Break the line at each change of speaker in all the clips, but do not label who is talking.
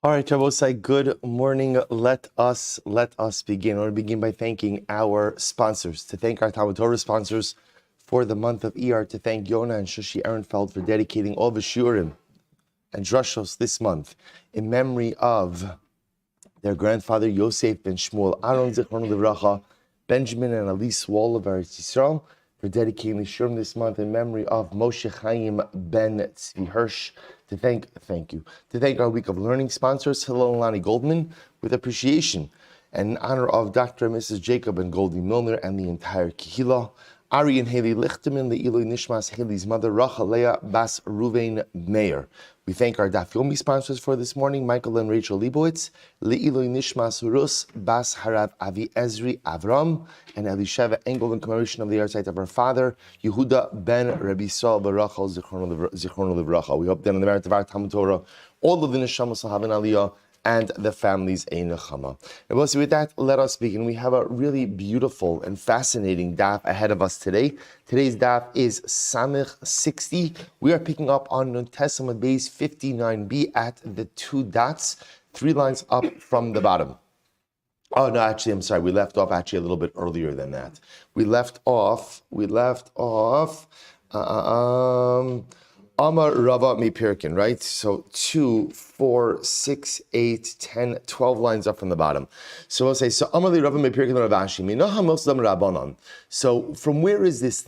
All right, Rabosai, good morning. Let us begin. I want to begin by thanking our sponsors, to thank our Talmud Torah sponsors for the month of Iyar, to thank Yona and Shushi Ehrenfeld for dedicating all the shiurim and drushos this month in memory of their grandfather Yosef ben Shmuel Aaron Zichron Livracha, Benjamin and Elise Wall of Eretz Yisrael, for dedicating the shiurim this month in memory of Moshe Chaim ben Tzvi Hirsch. To thank our week of learning sponsors, Hillel and Lonnie Goldman, with appreciation and in honor of Dr. and Mrs. Jacob and Goldie Milner and the entire Kehillah. Ari and Haley Lichterman, the Eloi Nishmas, Haley's mother, Rachel Leah Bas Ruvain Meir. We thank our Daf Yomi sponsors for this morning, Michael and Rachel Leibowitz, Le'iloi Nishmas Rus Bas Harav Avi Ezri Avram, and Elisheva Engel in commemoration of the yahrzeit of our father, Yehuda ben Rabbi Saul Barachal Zichrono Livracha. We hope that in the merit of our Talmud Torah, all of the Neshamos will have an aliyah, and the families ein nechama. And with that, let us begin. We have a really beautiful and fascinating daf ahead of us today. Today's daf is Samich 60. We are picking up on Nun Tesam base 59b at the 2 dots, 3 lines up from the bottom. Oh, no, actually, I'm sorry. We left off actually a little bit earlier than that. We left off, Amar Rava Mepirkin, right? So 2, 4, 6, 8, 10, 12 lines up from the bottom. So we'll say, so Amar Rava Mepirkin Ravashi, Minaha Mosdam Rabbanon. So from where is this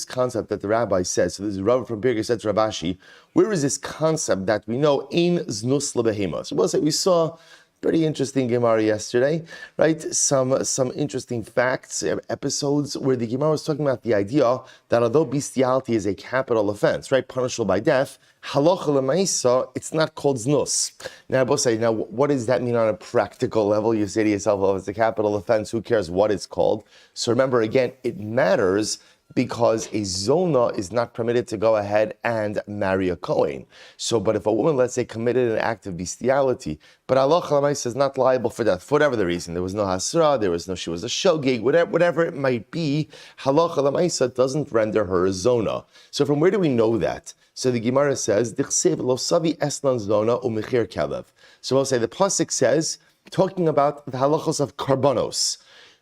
concept that the rabbi says? So this is Rava from Pirkei said to Ravashi, where is this concept that we know, Ein Znus Lebehema? So we'll say, we saw pretty interesting Gemara yesterday, right? Some interesting facts, episodes where the Gemara was talking about the idea that although bestiality is a capital offense, right, punishable by death, halacha l'maisa, it's not called znus. Now, what does that mean on a practical level? You say to yourself, well, if it's a capital offense, who cares what it's called? So remember, again, it matters because a zona is not permitted to go ahead and marry a Kohen. So, but if a woman, let's say, committed an act of bestiality, but Allah is not liable for death, for whatever the reason, there was no hasra, she was a shogeg, whatever it might be, halacha l'maisa doesn't render her a zona. So from where do we know that? So the Gemara says, Dichsev lo savi esnan zona u'mechir kelev. So we'll say, the pasuk says, talking about the halachos of karbanos.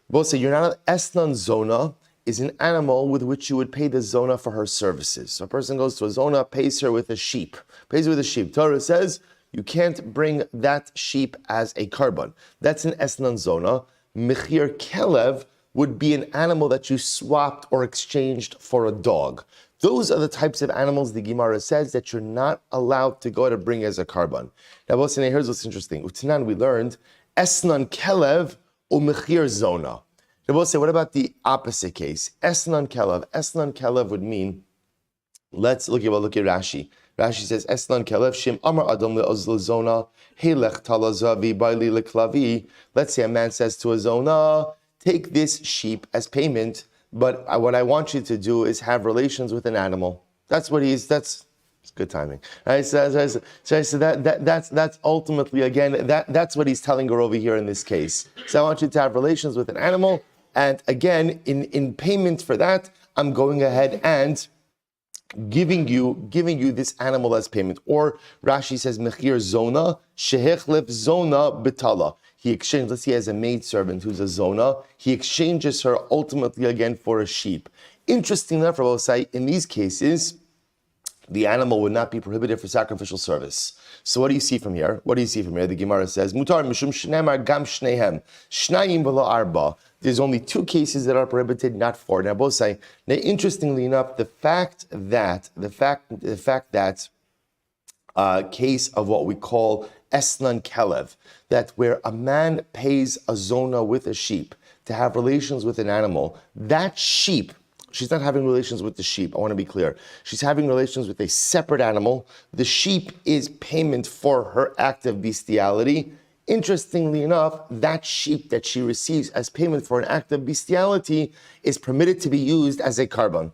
We'll say, you're not an esnan zona, is an animal with which you would pay the zona for her services. So a person goes to a zona, pays her with a sheep. Torah says, you can't bring that sheep as a karban. That's an esnan zona. Mechir kelev would be an animal that you swapped or exchanged for a dog. Those are the types of animals the Gemara says that you're not allowed to go to bring as a karban. Now, here's what's interesting. Utanan, we learned, esnan kelev u'mechir zona. We'll say, what about the opposite case? Esnan kelev. Esnan kelev would mean, let's look at Rashi. Rashi says, Esnan kelev, shim amar adam le'ozl zona, helech talazavi baili leklavi. Let's say a man says to a zona, take this sheep as payment, but what I want you to do is have relations with an animal. That's good timing. Right? So that's ultimately, again, that's what he's telling her over here in this case. So I want you to have relations with an animal, and again, in payment for that, I'm going ahead and giving you this animal as payment. Or Rashi says, Mechir zona, shehechlef zona betala. He exchanges, let's say he has a maidservant who's a zona, he exchanges her ultimately again for a sheep. Interesting enough, Rabbi say, in these cases, the animal would not be prohibited for sacrificial service. So what do you see from here? The Gemara says, Mutar mishum shneimar gam shnehem, shnayim v'lo arba. There's only 2 cases that are prohibited, not 4. Now, both say. Now, interestingly enough, the fact that case of what we call esnan kelev, that where a man pays a zona with a sheep to have relations with an animal, that sheep, she's not having relations with the sheep, I want to be clear. She's having relations with a separate animal. The sheep is payment for her act of bestiality. Interestingly enough, that sheep that she receives as payment for an act of bestiality is permitted to be used as a karban.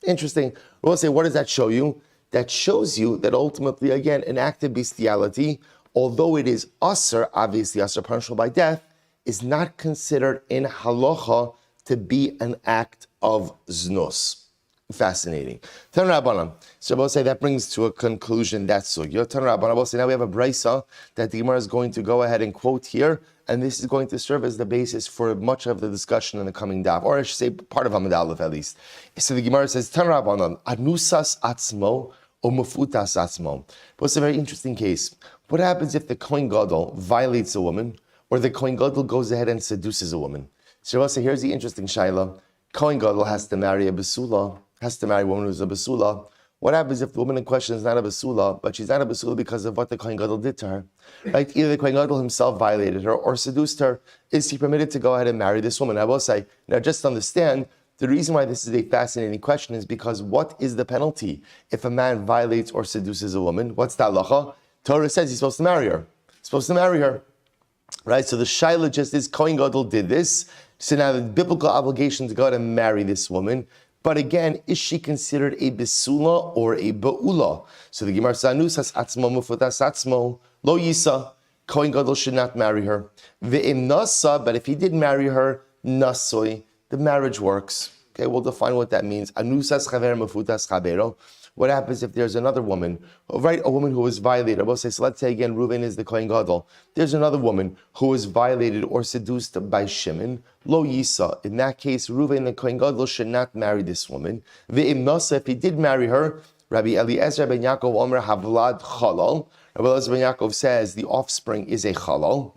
Interesting. We'll say, what does that show you? That shows you that ultimately, again, an act of bestiality, although it is asr, obviously asr, punishable by death, is not considered in halacha to be an act of znus. Fascinating. Tan Rabbanan. So we'll say that brings to a conclusion that sugya. Tan Rabbanan. We'll say now we have a brisa that the Gemara is going to go ahead and quote here, and this is going to serve as the basis for much of the discussion in the coming daf, or I should say part of Amud Aleph at least. So the Gemara says, Tan Rabbanan, anusas atzmo or mufutas atzmo. But it's a very interesting case. What happens if the Kohen Gadol violates a woman, or the Kohen Gadol goes ahead and seduces a woman? So we'll say, here's the interesting shaila. Kohen Gadol has to marry a basula, has to marry a woman who's a basula. What happens if the woman in question is not a basula, but she's not a basula because of what the Kohen Gadol did to her? Right? Either the Kohen Gadol himself violated her or seduced her. Is he permitted to go ahead and marry this woman? I will say, now just understand, the reason why this is a fascinating question is because what is the penalty if a man violates or seduces a woman? What's the halacha? Torah says he's supposed to marry her. He's supposed to marry her. Right? So the shaila just is, Kohen Gadol did this. So now the biblical obligation to go ahead and marry this woman. But again, is she considered a besula or a ba'ula? So the Gemara says, "Anusas atzmo mufutas atzmo lo yisa." Kohen Gadol should not marry her. Ve'im nasa, but if he did marry her, nasoi, the marriage works. Okay, we'll define what that means. Anusas chaver mufutas chavero. What happens if there's another woman, right? A woman who was violated. We'll say, so let's say again, Reuven is the Kohen Gadol. There's another woman who was violated or seduced by Shimon. Lo yisa. In that case, Reuven the Kohen Gadol should not marry this woman. Ve'im nasa, if he did marry her, Rabbi Eliezer ben Yaakov Omer havlad chalal. Rabbi Eliezer ben Yaakov says the offspring is a chalal.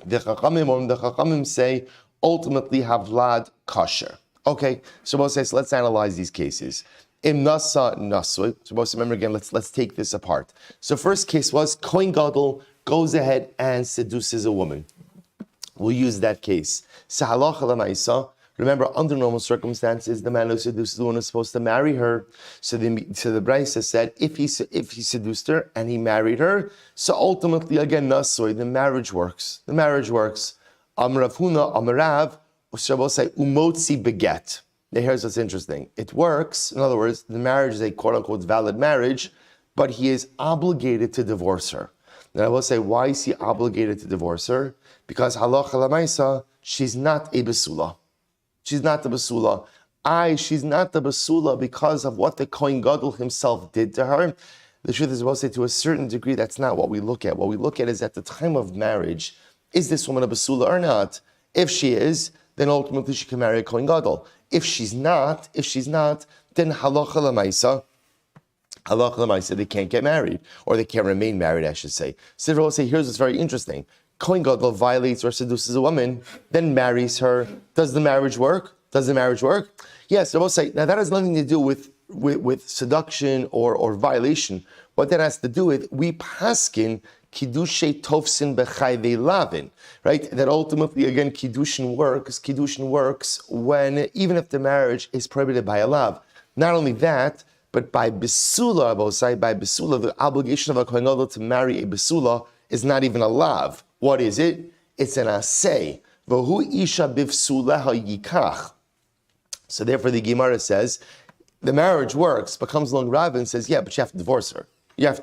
The Chachamim say ultimately havlad kasher. Okay, so we'll say, so let's analyze these cases. Im nasa nasui. So remember again, let's take this apart. So first case was Kohen Gadol goes ahead and seduces a woman. We'll use that case. Sahalacha lamaisa. Remember, under normal circumstances, the man who seduces the woman is supposed to marry her. So the Brisa said, if he seduced her and he married her, so ultimately again nasui, the marriage works. The marriage works. Amrav Huna, Amarav, so we'll say umotzi beget. Now here's what's interesting. It works. In other words, the marriage is a quote-unquote valid marriage, but he is obligated to divorce her. Now I will say, why is he obligated to divorce her? Because halacha lamaisa, she's not a besula. She's not the basula. She's not the basula because of what the Kohen Gadol himself did to her. The truth is, we'll say to a certain degree, that's not what we look at. What we look at is at the time of marriage, is this woman a basula or not? If she is, then ultimately she can marry a Kohen Gadol. If she's not, then halacha l'maisa, they can't get married, or they can't remain married, I should say. So we'll say, here's what's very interesting. Kohen Gadol violates or seduces a woman, then marries her. Does the marriage work? Yes, so we'll say, now that has nothing to do with seduction or violation. What that has to do with, we paskin kiddushay tofsin b'chayvei lavin, right? That ultimately, again, kiddushin works when, even if the marriage is prohibited by a lav. Not only that, but by besula, the obligation of a Kohen Gadol to marry a besula is not even a lav. What is it? It's an asay. V'hu isha b'vsuleha yikach. So therefore the Gemara says, the marriage works, but comes along Rav and says, yeah, but you have to divorce her. But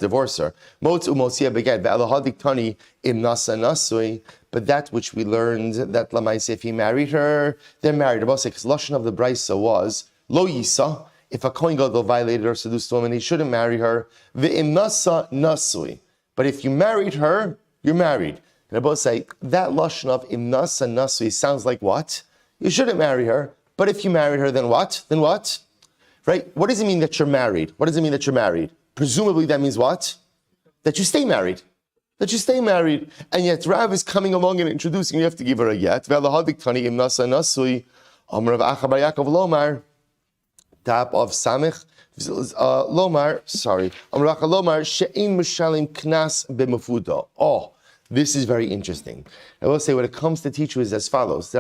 that which we learned, that Lamaisa, if he married her, they're married. Because Lashon of the Brisa was, Lo Yisa, if a Kohen Gadol violated or seduced a woman, he shouldn't marry her. Ve'im nasa nasui. But if you married her, you're married. And I both say, that Lashon of im nasa nasui sounds like what? You shouldn't marry her. But if you married her, then what? Right? What does it mean that you're married? Presumably that means what? That you stay married. And yet Rav is coming along and introducing, you have to give her a yet. Top of Samich, Oh, this is very interesting. I will say, when it comes to teach you is as follows.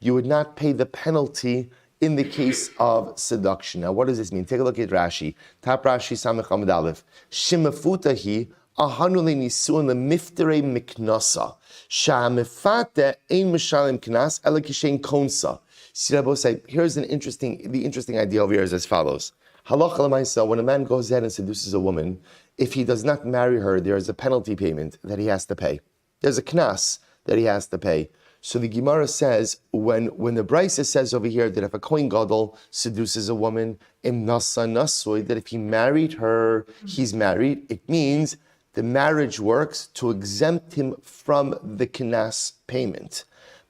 You would not pay the penalty in the case of seduction. Now, what does this mean? Take a look at Rashi. Top Rashi, Samech Amud Aleph. Shemafutahi ahanu le'nisuin le'mifterei miknasa. Sha'amefate ein mishalim knas ela kishein konsa. See, Rabbi say, here's the interesting idea over here is as follows. Halacha l'maisa, when a man goes ahead and seduces a woman, if he does not marry her, there is a penalty payment that he has to pay. There's a knas that he has to pay. So the Gemara says, when the Brisa says over here that if a Kohen Gadol seduces a woman, im nasa nasui, that if he married her, he's married, it means the marriage works to exempt him from the kinas payment.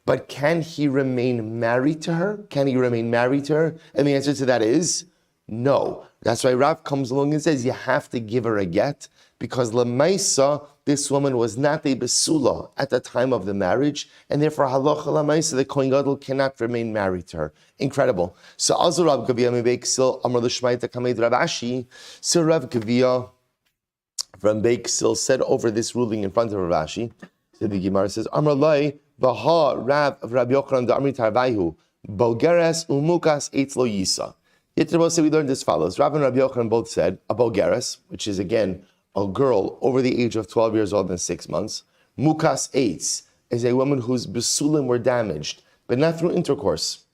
But can he remain married to her? Can he remain married to her? And the answer to that is no. That's why Rav comes along and says you have to give her a get, because lemaisa, this woman was not a besula at the time of the marriage, and therefore halacha lemaisa, the Kohen Gadol cannot remain married to her. Incredible. So also Rav Gavia Mebeik Sil Amar L'Shmaita Kamed Rav Ashi. So Rav Gavia from Beik Sil said over this ruling in front of Rav Ashi. So the Gemara says Amar Lai Baha Rav of Rabbi Yochanan Da'amri Tarvaihu Bogeres Umukas Eitz Lo Yisa. Yet we learned as follows. Rav and Rabbi Yochanan both said a Bogeres, which is again a girl over the age of 12 years old and 6 months. Mukas Eitz is a woman whose besulim were damaged, but not through intercourse,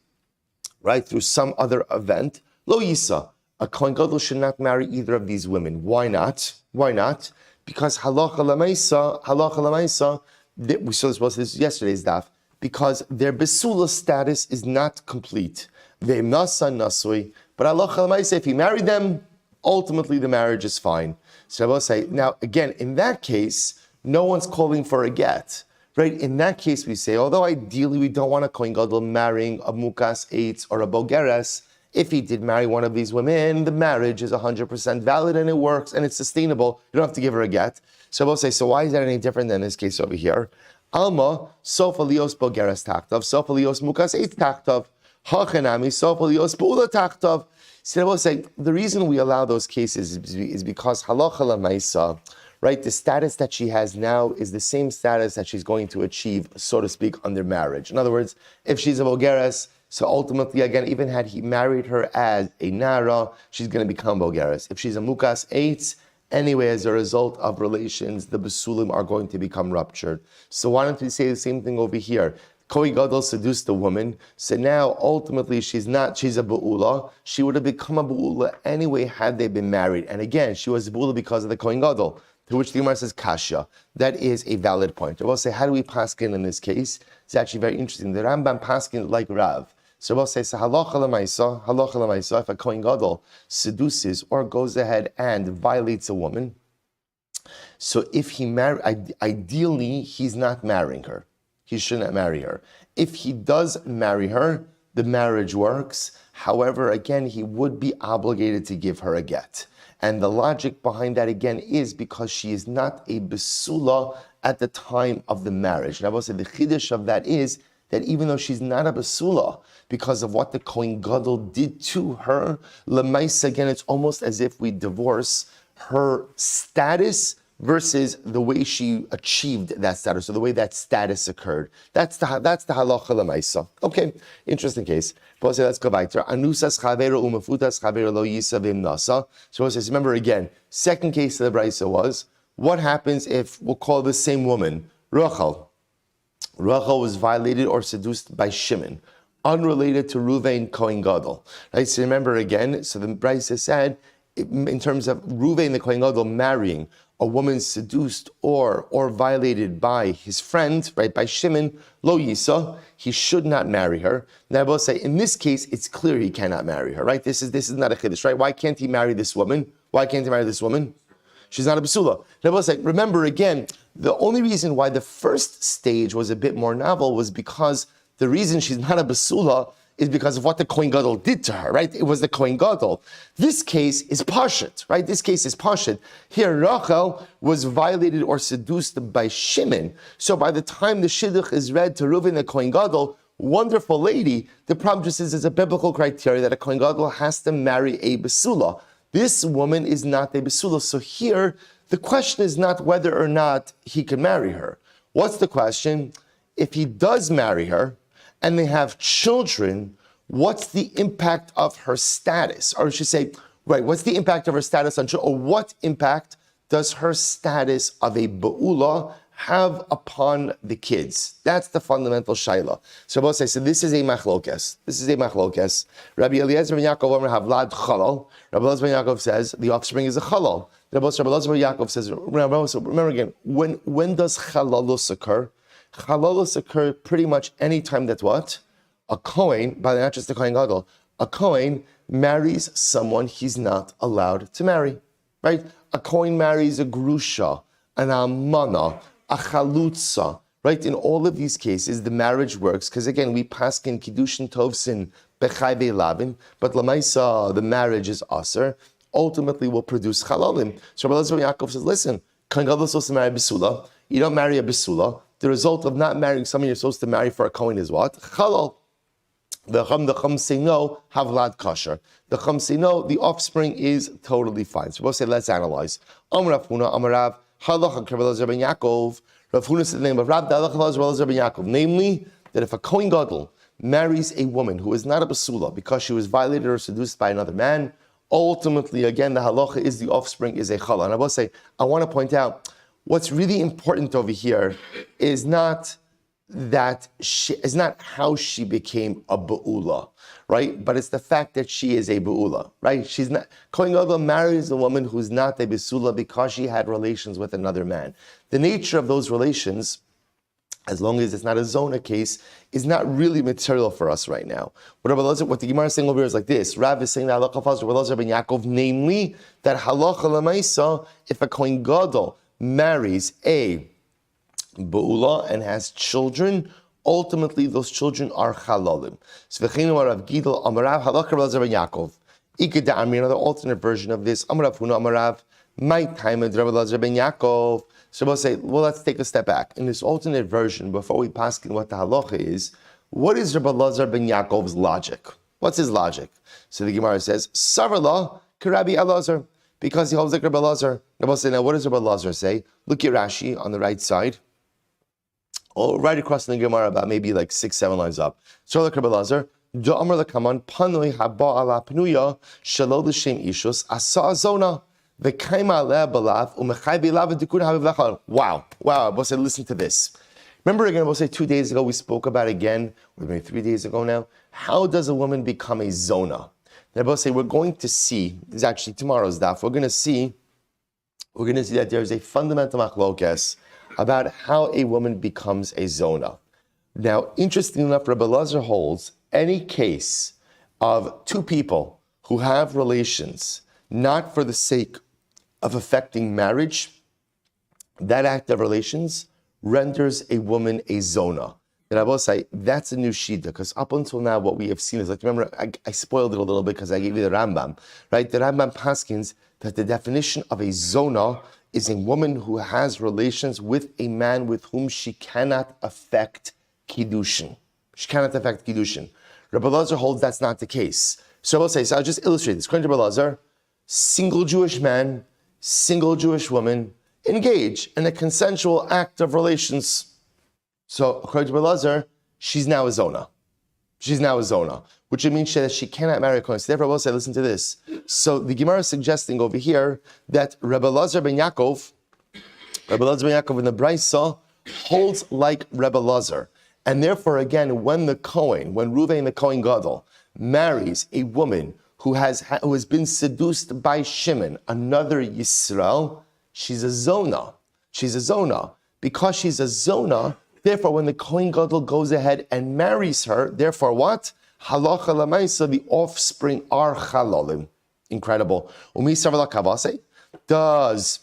right? Through some other event. Lo Yisa. A Kohen Gadol should not marry either of these women. Why not? Why not? Because halacha lemaisa, we saw this yesterday's daf, because their besula status is not complete. Ve'imnasa nasui, but halacha lemaisa, if he married them, ultimately the marriage is fine. So I will say, now again, in that case, no one's calling for a get, right? In that case, we say, although ideally we don't want a Kohen Gadol marrying a Mukas Eitz or a Bogeres, if he did marry one of these women, the marriage is 100% valid and it works and it's sustainable. You don't have to give her a get. So we'll say, so why is that any different than this case over here? Alma, Sofa Lios Bogeres Taktov, Sofa Lios Mukas Eitz Taktov, Hachanami, Sofa Lios Bula Taktov. So we'll say, the reason we allow those cases is because halacha lemaisa, right? The status that she has now is the same status that she's going to achieve, so to speak, under marriage. In other words, if she's a Bogeres, so ultimately, again, even had he married her as a Nara, she's going to become Bogeres. If she's a Mukas Eitz, anyway, as a result of relations, the Besulim are going to become ruptured. So why don't we say the same thing over here? Kohen Gadol seduced a woman, so now ultimately she's a Be'ula. She would have become a Be'ula anyway had they been married. And again, she was a Be'ula because of the Kohen Gadol, to which the Gemara says Kasha. That is a valid point. I will say, how do we paskin in this case? It's actually very interesting. The Rambam paskin like Rav. So we'll say, halacha lemaisa, if a Kohen Gadol seduces or goes ahead and violates a woman, so if he ideally he's not marrying her. He shouldn't marry her. If he does marry her, the marriage works. However, again, he would be obligated to give her a get. And the logic behind that, again, is because she is not a besula at the time of the marriage. And I will say the chiddush of that is that even though she's not a basula, because of what the Kohen Gadol did to her, lemais, again, it's almost as if we divorce her status versus the way she achieved that status, or the way that status occurred. That's the halacha lemaisa. Okay, interesting case. Let's go weiter. Anusas chavero umafutas chavero lo yisa v'imnasa. So it says, remember again, second case of the brisa was, what happens if, we'll call the same woman, Rachel. Rachel was violated or seduced by Shimon, unrelated to Ruvain Kohen Gadol. Right? So remember again, so the brisa said, in terms of Ruvain the Kohen Gadol marrying a woman seduced or violated by his friend, right, by Shimon, lo yisa, he should not marry her. Now I will say, in this case, it's clear he cannot marry her, right? This is not a chiddush, right? Why can't he marry this woman? Why can't he marry this woman? She's not a basula. Now I will say, remember again, the only reason why the first stage was a bit more novel was because the reason she's not a basula is because of what the Kohen Gadol did to her, right? It was the Kohen Gadol. This case is pashut, right? This case is pashut. Here, Rachel was violated or seduced by Shimon. So by the time the shidduch is read to Reuven the Kohen Gadol, wonderful lady, the problem just is a biblical criteria that a Kohen Gadol has to marry a basula. This woman is not a basula. So here, the question is not whether or not he can marry her. What's the question? If he does marry her, and they have children, what's the impact of her status? Or I should say, right, what's the impact of her status on children? Or what impact does her status of a ba'ula have upon the kids? That's the fundamental shaila. So both say, so this is a machlokes. This is a machlokes. Rabbi Eliezer ben Yaakov have lad chalal. Rabbi Eliezer ben Yaakov says the offspring is a chalal. Rabbi Eliezer ben Yaakov says, remember again, when does chalalus occur? Chalalos occur pretty much any time that what? A Kohen, by not just the Kohen Gadol, a Kohen marries someone he's not allowed to marry, right? A Kohen marries a Grusha, an Almana, a Chalutza, right? In all of these cases, the marriage works, because again, we paskin Kiddushin Tovsin Bechai Be'lavin, but Lamaisa, the marriage is Aser, ultimately will produce Chalalim. So Rabbi Elazar ben Yaakov says, listen, Kohen Gadol is supposed to marry a Besula, you don't marry a Besula, the result of not marrying someone you're supposed to marry for a Kohen is what? Chalal. The Chum say no, Havlad Kasher. The Chum say no, the offspring is totally fine. So we'll say, let's analyze. Rav Huna, Rav, Halacha Rabbi Elazar ben Yaakov. Rav Huna said the name of Rav, the Halacha Rabbi Elazar ben Yaakov. Namely, that if a Kohen Gadol marries a woman who is not a Basula because she was violated or seduced by another man, ultimately, again, the halacha is the offspring is a chala. And I will say, I want to point out, what's really important over here is not how she became a ba'ula, right? But it's the fact that she is a ba'ula, right? She's not, Kohen Gadol marries a woman who's not a basula because she had relations with another man. The nature of those relations, as long as it's not a zona case, is not really material for us right now. What the Gemara is saying over here is like this. Rav is saying that halacha falls Rabbi Elazar ben Yaakov, namely that halacha l'maisa, if a Kohen Gadol marries a Ba'ula and has children, ultimately those children are chalalim. So v'cheinu Rav Gidel Amarav halacha Rabbi Elazar ben Yaakov. Ikeda Amri, another alternate version of this. Amarav Huna Amarav, my time of Rabbi Elazar ben Yaakov. So we'll say, well, let's take a step back. In this alternate version, before we pass in what the halacha is, what is Rabbi Elazar ben Yaakov's logic? What's his logic? So the Gemara says, Savarla Karabi Elazar, because he holds like Rabbi Elazar. We'll say, now what does Rabbi Elazar say? Look at Rashi on the right side. Oh, right across in the Gemara, about maybe like 6-7 lines up. So like Rabbi Elazar, Da'amar lekaman panoi haba ala pnuya shelo l'shem ishus asa zona. Wow, we'll say, listen to this. Remember again, we'll say 2 days ago, we spoke about again, or maybe 3 days ago now, how does a woman become a zona? Then we'll say, we're going to see, this is actually tomorrow's daf, we're going to see that there is a fundamental machlokes about how a woman becomes a zona. Now, interestingly enough, Rabbi Elazar holds any case of two people who have relations, not for the sake of affecting marriage, that act of relations renders a woman a zona. And I will say, that's a new shita, because up until now, what we have seen is, like, remember, I spoiled it a little bit because I gave you the Rambam, right? The Rambam paskins that the definition of a zona is a woman who has relations with a man with whom she cannot affect kiddushin. She cannot affect kiddushin. Rabbi Elazar holds that's not the case. So I will say, so I'll just illustrate this. According to Rabbi Elazar, single Jewish man, single Jewish woman engage in a consensual act of relations. So according to Rabbi Elazar, she's now a zona. She's now a zona, which means that she cannot marry a Kohen. So therefore, I will say, listen to this. So the Gemara is suggesting over here that Rabbi Elazar ben Yaakov in the Braisa holds like Rabbi Elazar. And therefore, again, when Ruvain the Kohen Gadol marries a woman who has been seduced by Shimon, another Yisrael, she's a zona. She's a zona. Because she's a zona, therefore, when the Kohen Gadol goes ahead and marries her, therefore what? Halacha l'maisa, the offspring are chalalim. Incredible. Does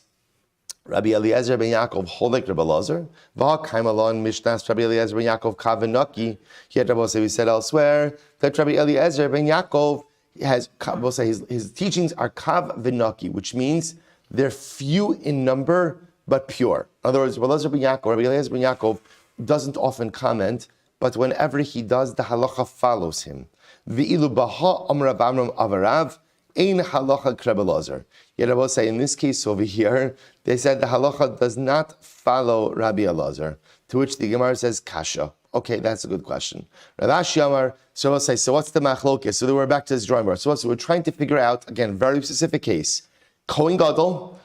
Rabbi Eliezer ben Yaakov hold like Rabbi Elazar? V'ha'kaimalon mishnas Rabbi Eliezer ben Yaakov kavenaki. Yet Rabbi we said elsewhere that Rabbi Eliezer ben Yaakov has, we'll say his teachings are kav v'naki, which means they're few in number but pure. In other words, Rabbi Eliezer ben Yaakov doesn't often comment, but whenever he does, the halacha follows him. V'ilu baha amrav amram avarav ein halacha Rabbi Elazar. Yet I will say, in this case over here, they said the halacha does not follow Rabbi Elazar, to which the Gemara says kasha. Okay, that's a good question. Rav Ashi Amar, so we'll say, so what's the machlokes? So then we're back to this drawing board. So we're trying to figure out, again, very specific case. Kohen Gadol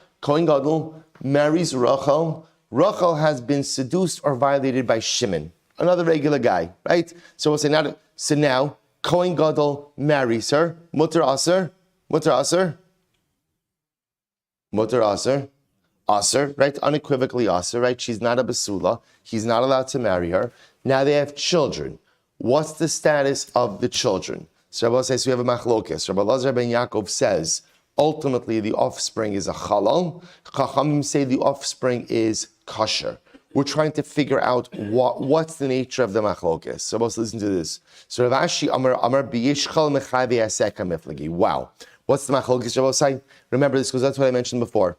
marries Rachel. Rachel has been seduced or violated by Shimon, another regular guy, right? So we'll say, now, Kohen Gadol marries her. Mutter aser. Aser, right? Unequivocally aser, right? She's not a basula. He's not allowed to marry her. Now they have children. What's the status of the children? So Rabbi says we have a machlokes. Rabbi Lazar ben Yaakov says ultimately the offspring is a halal. Chachamim say the offspring is kosher. We're trying to figure out what's the nature of the machlokes. So let's listen to this. So Rav Ashi Amar b'yishchal mechai v'yaseka miflagi. Wow. What's the machlokes? Rabbi say, remember this because that's what I mentioned before,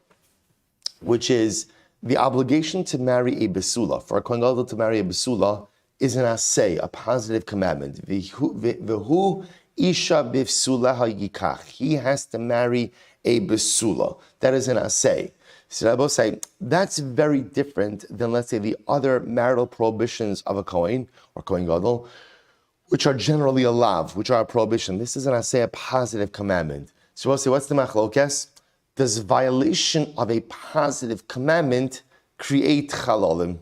which is the obligation to marry a basula. For a kohen gadol to marry a basula is an asay, a positive commandment. V'hu isha b'vsula ha'yikach. He has to marry a basula. That is an asay. So Rabbi say that's very different than, let's say, the other marital prohibitions of a kohen or kohen gadol, which are generally a lav, which are a prohibition. This is an asay, a positive commandment. So we'll say, what's the machlokes? Does violation of a positive commandment create chalalim?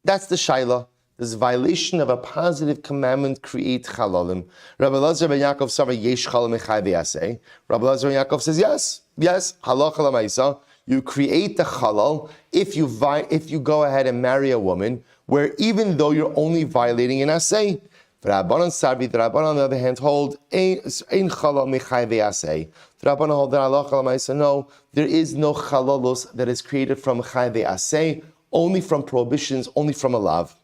That's the shaila. Does violation of a positive commandment create chalalim? Rabbi Lazar ben Yaakov Sava yesh chalam echai v'yaseh. Rabbi Lazar ben Yaakov says yes, halacha l'maisa. You create the halal if you go ahead and marry a woman where even though you're only violating an asay. The Rabban on the other hand hold ein halal mechai v'asay. The Rabban hold that halacha l'maisa no, there is no halalos that is created from chai v'asay, only from prohibitions, only from a lav.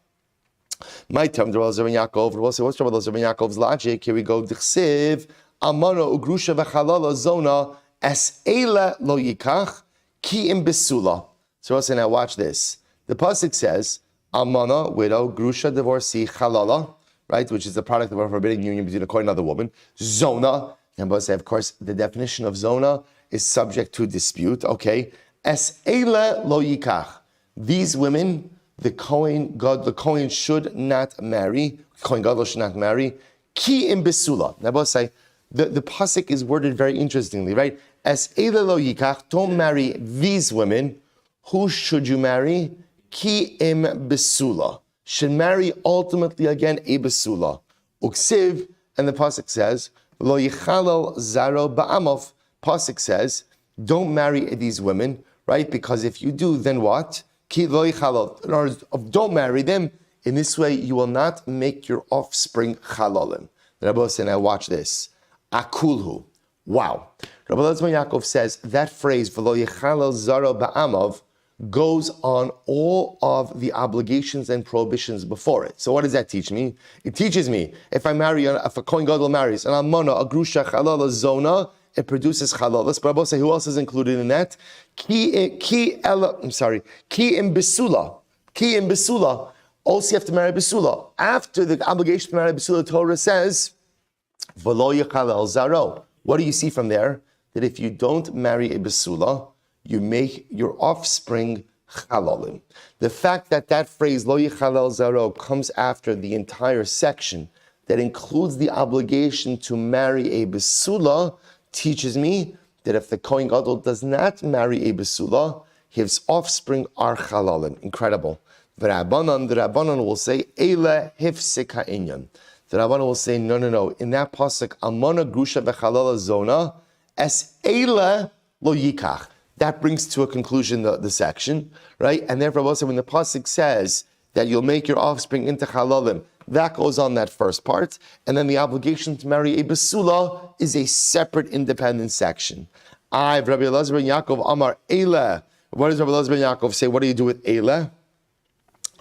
My term, Rabbi Lazar ben Yaakov. We'll say, what's Rabbi Lazar ben Yaakov's logic? Here we go. D'chsiv amano ugrusha v'chalala zona es eila lo yikach ki im besula. So we'll say, now watch this. The pasuk says amana, widow, grusha, divorcee, chalala, right, which is the product of a forbidden union between a kohen and another woman. Zona, and we'll say, of course, the definition of zona is subject to dispute. Okay, es eila lo yikach. These women, the Kohen should not marry. Kohen Gadol should not marry. Ki im besula. Now, both say the pasuk is worded very interestingly, right? As eila lo yikach, don't marry these women. Who should you marry? Ki im besula. Should marry ultimately again a besula. Uksiv, and the pasuk says lo yichalal zaro ba'amov. Pasuk says don't marry these women, right? Because if you do, then what? In other words, don't marry them. In this way, you will not make your offspring chalalim. The Rabbi said, now watch this. Akulhu. Wow. Rabbi Yaakov says that phrase, v'lo yechalel zaro ba'amav, goes on all of the obligations and prohibitions before it. So what does that teach me? It teaches me, if a kohen gadol marries an almana, a grusha, chalala, zona, it produces chalalas. But I will say, who else is included in that? Ki in besula. Ki in besula. Also, you have to marry besula. After the obligation to marry besula, the Torah says, "V'lo yechalel zaro." What do you see from there? That if you don't marry a besula, you make your offspring chalalim. The fact that phrase "lo yechalel zaro" comes after the entire section that includes the obligation to marry a besula teaches me that if the kohen gadol does not marry a besula, his offspring are chalalim. Incredible. The Rabbanan will say, Eile hifsik ha'inyan. The Rabbanan will say, no. In that pasuk, Amana grusha v'chalala zona, es eile lo yikach. That brings to a conclusion the section, right? And therefore, also when the pasuk says that you'll make your offspring into chalalim, that goes on that first part, and then the obligation to marry a besula is a separate, independent section. Rabbi Elazar ben Yaakov Amar Eile. What does Rabbi Elazar ben Yaakov say? What do you do with Eile?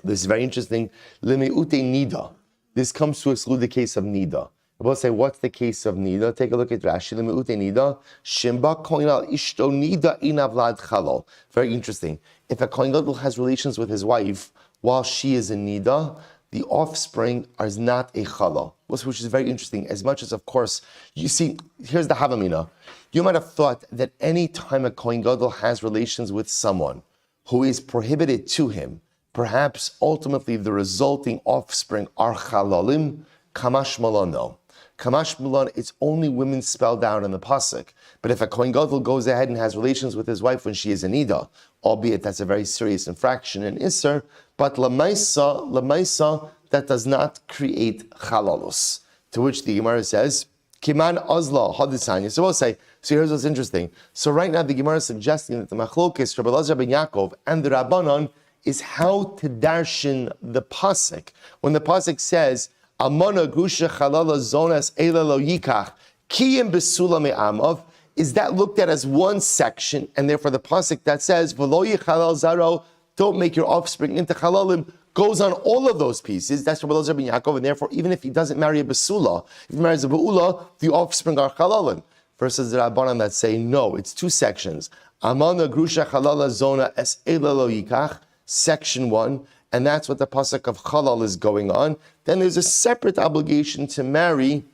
This is very interesting. Lemiute nida. This comes to exclude the case of nida. We'll say, what's the case of nida? Take a look at Rashi. Lemiute nida. Shimba kohen al ishto nida inavlad chalal. Very interesting. If a kohen gadol has relations with his wife while she is in nida, the offspring is not a chalal, which is very interesting. As much as, of course, you see, here's the havamina. You might have thought that any time a kohen gadol has relations with someone who is prohibited to him, perhaps ultimately the resulting offspring are chalalim. Kamash malon, no. Kamash malon, it's only women spelled out in the pasuk. But if a kohen gadol goes ahead and has relations with his wife when she is in nida, albeit that's a very serious infraction in Isser, but lamaisa, that does not create chalalos. To which the Gemara says, Kiman Ozla Hadisanya. So we'll say, so here's what's interesting. So right now the Gemara is suggesting that the Machlokes, Rabbi Elazar ben Yaakov, and the Rabbanon is how to darshan the pasuk. When the pasuk says, Amona Grusha Chalala Zonas Eila Lo Yikach, Kiyim Besula Me'amav, is that looked at as one section, and therefore the pasuk that says, V'lo Yichalal Zaro, don't make your offspring into Chalalim, goes on all of those pieces. That's Rabbi Elazar ben Yaakov, and therefore even if he doesn't marry a Besula, if he marries a Be'ula, the offspring are Chalalim. Versus the Rabbanan that say, no, it's two sections. Amana Grusha Chalala Zona Es Eila Lo Yikach, section 1, and that's what the pasuk of Chalal is going on. Then there's a separate obligation to marry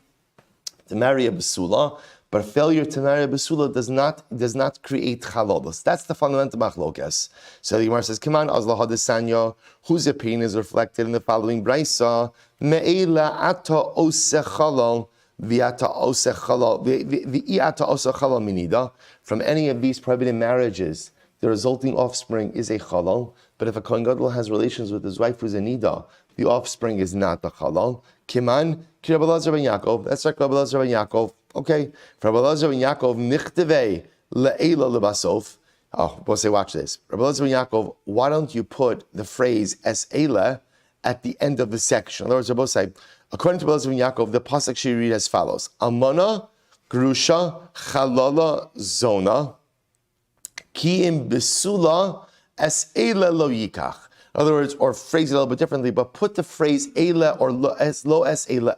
a Besula, but failure to marry a Besula does not create Chalalos. That's the fundamental machlokes. So the Gemara says, come on, Azla Hadesanya, whose opinion is reflected in the following brayso, Me'ela ata ose Chalal, Viata ose Chalal, Vi'ata ose Chalal minida, from any of these prohibited marriages, the resulting offspring is a Chalal, but if a Kohen Gadol has relations with his wife who's a Nida, the offspring is not the Chalal. Kiman, Ki Rabbi Elazar ben Yaakov, that's like Rabbi Elazar ben Yaakov. Okay, for Rabbi Elazar ben Yaakov, Nichtevei le'ela lebasof. Oh, we'll say, watch this. Rabbi Elazar ben Yaakov, why don't you put the phrase es eila at the end of the section? In other words, Rabbi say, according to Rabbi Elazar ben Yaakov, the pasuk should read as follows: Amana, Grusha, Chalala, Zona, Kiim Besula, es eila lo yikach. In other words, or phrase it a little bit differently, but put the phrase eila or lo es eila,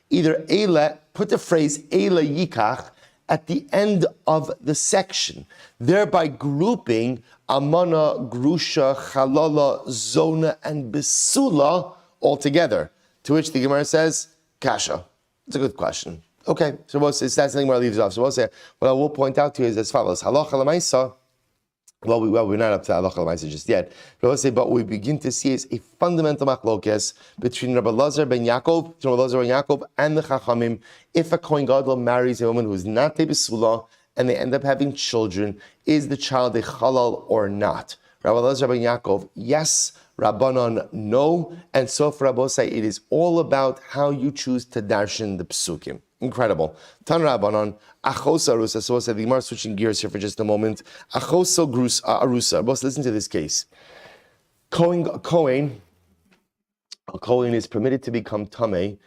either eila, put the phrase eila yikach at the end of the section, thereby grouping amana, grusha, chalala, zona, and besula all together. To which the Gemara says, kasha. It's a good question. Okay, so that's something where it leaves off. So we'll say, what I will point out to you is as follows. Halacha l'maisa. Well, we're not up to halacha l'maisa just yet. But let's say, but what we begin to see is a fundamental machlokes between Rabbi Elazar ben Yaakov and the Chachamim. If a Kohen Gadol marries a woman who is not a besula and they end up having children, is the child a halal or not? Rabbi Elazar ben Yaakov, yes. Rabbanon, no. And so for Rabbi say, it is all about how you choose to darshan the psukim. Incredible. Tan Rabbanon, Achosa Arusa. So we'll say the Gemara switching gears here for just a moment. Achosa Arusa. Boss, listen to this case. A Kohen is permitted to become Tameh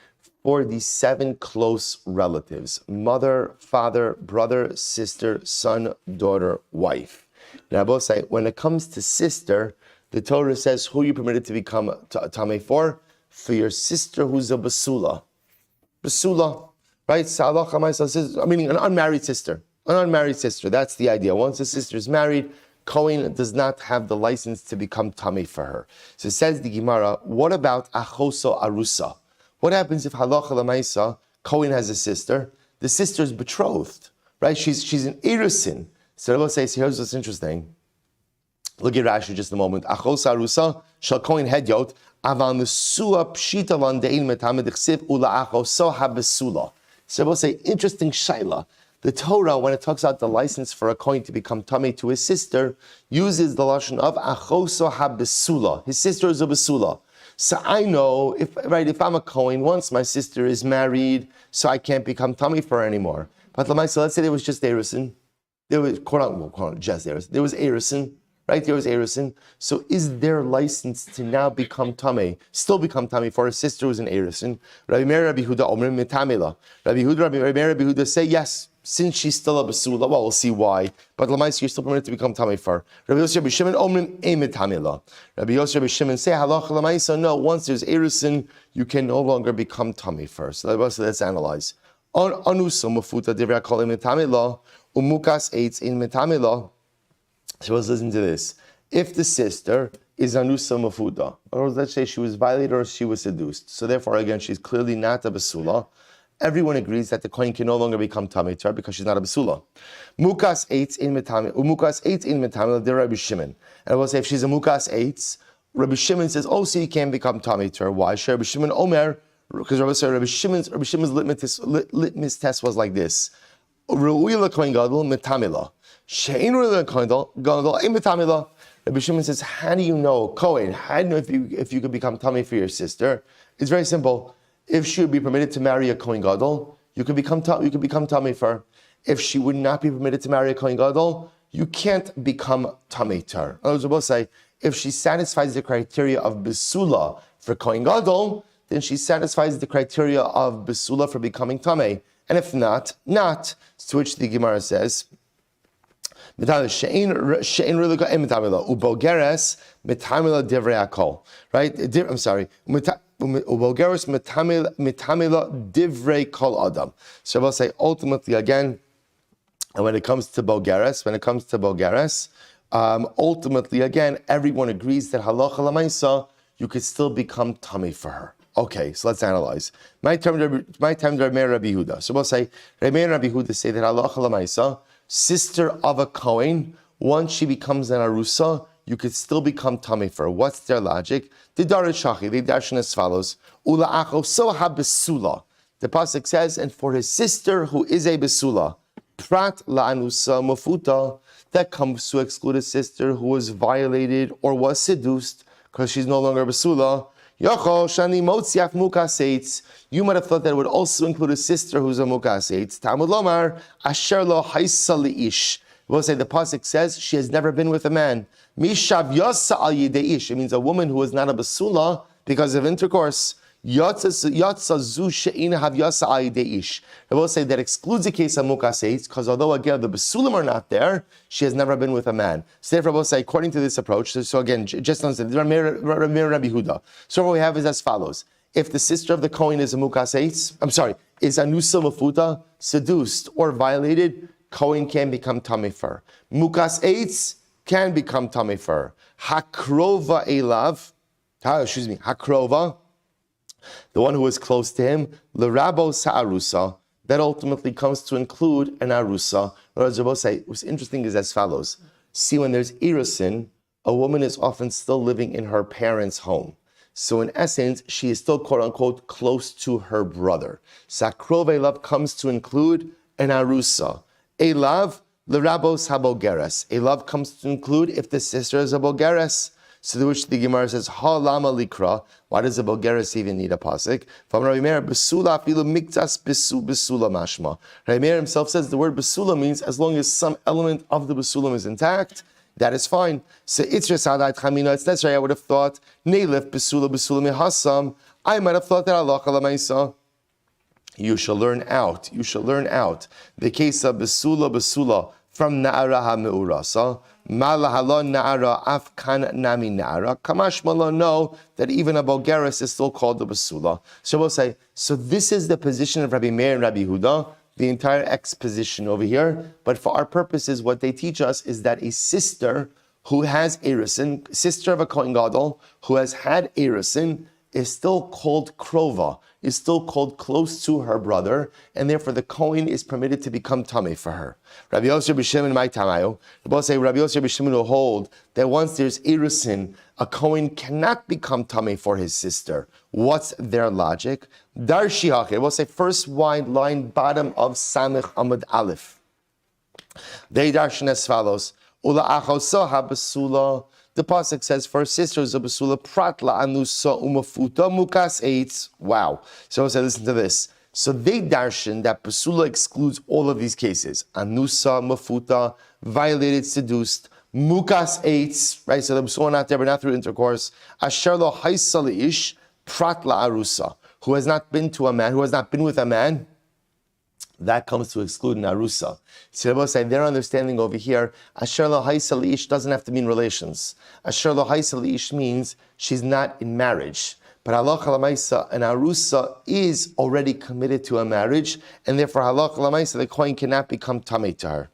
for the 7 close relatives: mother, father, brother, sister, son, daughter, wife. Rabbi say, when it comes to sister, the Torah says who you permitted to become Tameh for? For your sister who's a Basula. Basula. Right? Meaning an unmarried sister. An unmarried sister. That's the idea. Once a sister is married, Kohen does not have the license to become Tameh for her. So it says the Gemara, what about Achoso Arusa? What happens if halacha l'maisa, Kohen has a sister, the sister is betrothed, right? She's an Erusin. So Rabbi says, here's what's interesting. Look at Rashi just a moment. Achosa Arusa, shall Kohen hedyot, aval nesua pshita lan de'in metamed ichsiv ula achoso habesula. So we'll say, interesting shaila. The Torah, when it talks about the license for a Kohen to become Tameh to his sister, uses the lashon of achoso habesula. His sister is a besula. So I know, if I'm a Kohen, once my sister is married, so I can't become Tameh for her anymore. But let's say there was just Erusin. There was, just Erusin. There was Erusin. Right, there was Erusin. So is their license to now become Tameh, still become Tameh for a sister who's an Erusin? Rabbi Meir, Rabbi Huda, Omrim Metamela. Rabbi Meir, Rabbi Huda say yes, since she's still a Basula. Well, we'll see why. But Lamais, you're still permitted to become Tameh for her. Rabbi Yosef, Rabbi Shimon, Omrim Metamela. Rabbi Yosef, Rabbi Shimon say Halach Lamais. No, once there's Erusin, you can no longer become Tameh for her. So let's analyze. Anusa Mafuta Divra Kolim Metamela, Umukas Eitz in Metamela. So let's listen to this. If the sister is anusa mafuda, or let's say she was violated or she was seduced, so therefore again she's clearly not a basula, everyone agrees that the Kohen can no longer become Tameh to her because she's not a basula. Mukas eitz in metamel, they're Rabbi Shimon. And I will say if she's a mukas eitz, Rabbi Shimon says, oh, so you can't become Tameh to her. Why? Rabbi Shimon Omer, because Rabbi Shimon's litmus test was like this. Ru'ila Kohen Gadol metamela. Shein Ru'ila Kohen Gadol metamela. Rabbi Shimon says, how do you know, Kohen, how do you know if you could become Tameh for your sister? It's very simple. If she would be permitted to marry a Kohen Gadol, you could become tamei for her. If she would not be permitted to marry a Kohen Gadol, you can't become tamei to her. In other words, we'll say, if she satisfies the criteria of besula for Kohen Gadol, then she satisfies the criteria of besula for becoming tamei. And if not, to which the Gemara says, right? I'm sorry. So I'll say ultimately again, and when it comes to Bogeres, ultimately again, everyone agrees that halacha l'maisa, you could still become tamei for her. Okay, so let's analyze. My time to Rabbi Yehuda. So we'll say, Rabbi and Rabbi Yehuda say that halacha l'maisa, sister of a Kohen, once she becomes an arusa, you could still become tamei for her. What's their logic? The Darit Shachi, they darshan as follows. Ula acho so ha besula. The pasuk says, and for his sister who is a besula, prat la'anusa mafuta, that comes to exclude a sister who was violated or was seduced because she's no longer besula. Yochol shani motziaf mukaseitz. You might have thought that it would also include a sister who's a mukaseitz. Talmud lomar asher lo haisa liish. We'll say the pasuk says she has never been with a man. Mishav yasa al yideish. It means a woman who is not a basula because of intercourse. Yatsa zu she'ina hav yasa al yideish. I will say that excludes the case of mukaseitz because although again the basulim are not there, she has never been with a man. So therefore, we'll say according to this approach. So again, just understand Rabbi Yehuda. So what we have is as follows: if the sister of the Kohen is a mukaseitz, is anusa mafuta, seduced or violated, Kohen can become tamei for her. Mukaseitz can become tamei for her. Hakrova elav, hakrova, the one who is close to him, l'rabo sa'arusa, that ultimately comes to include an arusa. Or as Rabbi say, what's interesting is as follows. See, when there's irisin, a woman is often still living in her parents' home. So in essence, she is still quote unquote close to her brother. Sakrov elav comes to include an arusa. Elav, l'rabos habogeres. Elav comes to include if the sister is a bogeres. So to which the Gemara says, ha lama likra. Why does a bogeres even need a pasuk? From Rabbi Meir, besula afilu miktas besula mashma. Rabbi Meir himself says the word besula means as long as some element of the besulam is intact, that is fine. So it's resadat chamina. It's necessary. I would have thought neilif besula mihasam. I might have thought that halacha l'maisa. You shall learn out the case of besula from na'ara ha'me'urasa. Malahalon na'ara afkan nami na'ara. Kamash malon know that even a bogeres is still called the besula. So we'll say, so this is the position of Rabbi Meir and Rabbi Yehuda, the entire exposition over here. But for our purposes, what they teach us is that a sister who has erisin, sister of a Kohen Gadol, who has had erisin, is still called krova, is still called close to her brother, and therefore the Kohen is permitted to become tamei for her. Rabbi Yosef Rabbi Shimon, my tamayo, both say Rabbi Yosef Rabbi Shimon will hold that once there's erisin, a Kohen cannot become tamei for his sister. What's their logic? Darshi hake, we'll say first wide line, bottom of Samech Amud Aleph. They darshan as follows: Ula achosa habasula. The pasuk says, for sisters of basula, pratla anusa umafuta mukas eitz. Wow. So I say, listen to this. So they darshan that basula excludes all of these cases. Anusa, mafuta, violated, seduced, mukas eitz, right? So the basula not there, but not through intercourse. Asher lo haisa leish, pratla arusa. Who has not been to a man, who has not been with a man, that comes to exclude Narusa. So say their understanding over here, Asher lo haisa leish doesn't have to mean relations. Asher lo haisa leish means she's not in marriage. But halacha l'maisa, an arusa is already committed to a marriage, and therefore halacha l'maisa, the Kohen cannot become tamei to her,